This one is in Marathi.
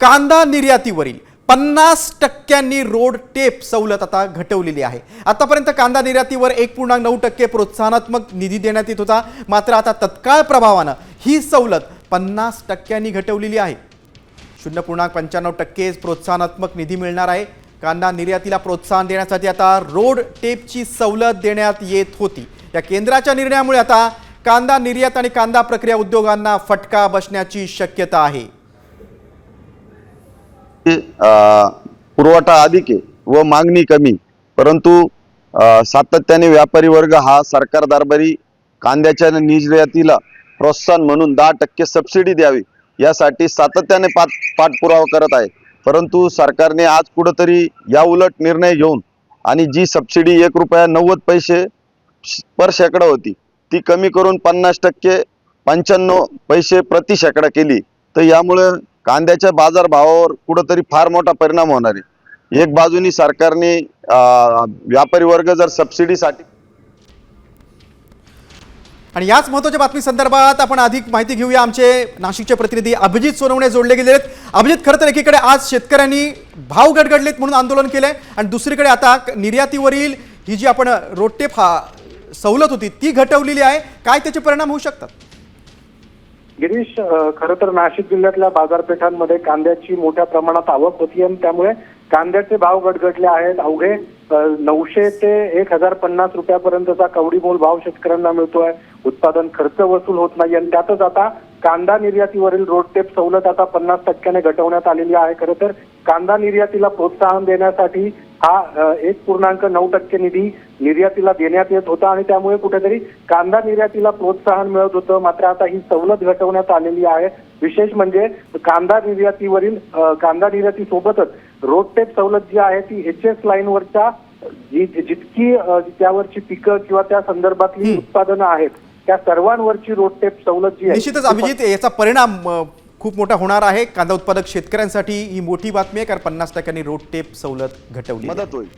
कांदा निर्यातीवरील 50% रोड टेप सवलत आता घटवलेली आहे। आतापर्यंत कांदा निर्यातीवर 1.9% प्रोत्साहनात्मक निधी देण्यात येत होता, मात्र आता तत्काळ प्रभावानं ही सवलत 50% घटवलेली आहे। 0.95% प्रोत्साहनात्मक निधी मिळणार आहे। कांदा निर्यातीला प्रोत्साहन देण्यासाठी आता रोड टेपची सवलत देण्यात येत होती। या केंद्राच्या निर्णयामुळे आता कांदा निर्यात आणि कांदा प्रक्रिया उद्योगांना फटका बसण्याची शक्यता आहे। पुरवठा अधिक आहे व मागणी कमी, परंतु सातत्याने व्यापारी वर्ग हा सरकार दरबारी कांद्याच्या निर्यातीला प्रोत्साहन म्हणून 10% सबसिडी द्यावी यासाठी सातत्याने पाठपुरावा करत आहे। परंतु सरकारने आज कुठेतरी या उलट निर्णय घेऊन आणि जी सबसिडी ₹1.90 पर शेकडा होती ती कमी करून 50% 95 पैसे प्रति शेकडा केली। तर यामुळे कांद्याच्या बाजारभावावर कुठेतरी फार मोठा परिणाम होणार आहे। एक बाजूनी सरकारने व्यापारी वर्ग जर सबसिडीसाठी आणि याच महत्त्वाच्या बातमी संदर्भात आपण अधिक माहिती घेऊया। आमचे नाशिकचे प्रतिनिधी अभिजित सोनवणे जोडले गेले आहेत। अभिजित, खरं तर एकीकडे आज शेतकऱ्यांनी भाव गडगडलेत म्हणून आंदोलन केलंय आणि दुसरीकडे आता निर्यातीवरील ही जी आपण रोडटेप सवलत होती ती घटवलेली आहे। काय त्याचे परिणाम होऊ शकतात? गिरीश, खरं तर नाशिक जिल्ह्यातल्या बाजारपेठांमध्ये कांद्याची मोठ्या प्रमाणात आवक होती आणि त्यामुळे कांद्याचे भाव गडगडले आहेत। अवघे 900 ते 1050 रुपयापर्यंतचा कवडीमोल भाव शेतकऱ्यांना मिळतोय। उत्पादन खर्च वसूल होत नाही आणि त्यातच आता कांदा निर्यातीवरील रोडटेप सवलत आता 50% घटवण्यात आलेली आहे। खरं तर कांदा निर्यातीला प्रोत्साहन देण्यासाठी हा 1.9% निधी निर्यातीला देण्यात येत होता आणि त्यामुळे कुठेतरी कांदा निर्यातीला प्रोत्साहन मिळत होतं। मात्र आता ही सवलत घटवण्यात आलेली आहे। विशेष म्हणजे कांदा निर्याती सोबतच रोडटेप सवलत जी आहे ती HS लाईनवरच्या जितकी त्यावरची पिकं किंवा त्या संदर्भातली उत्पादनं आहेत त्या सर्वांवरची रोडटेप सवलत जी आहे। निश्चितच अभिजित, याचा परिणाम खूप मोठा होणार आहे। कांदा उत्पादक शेतकऱ्यांसाठी ही मोठी बातमी आहे, कारण 50% रोडटेप सवलत घटवली मदत होईल।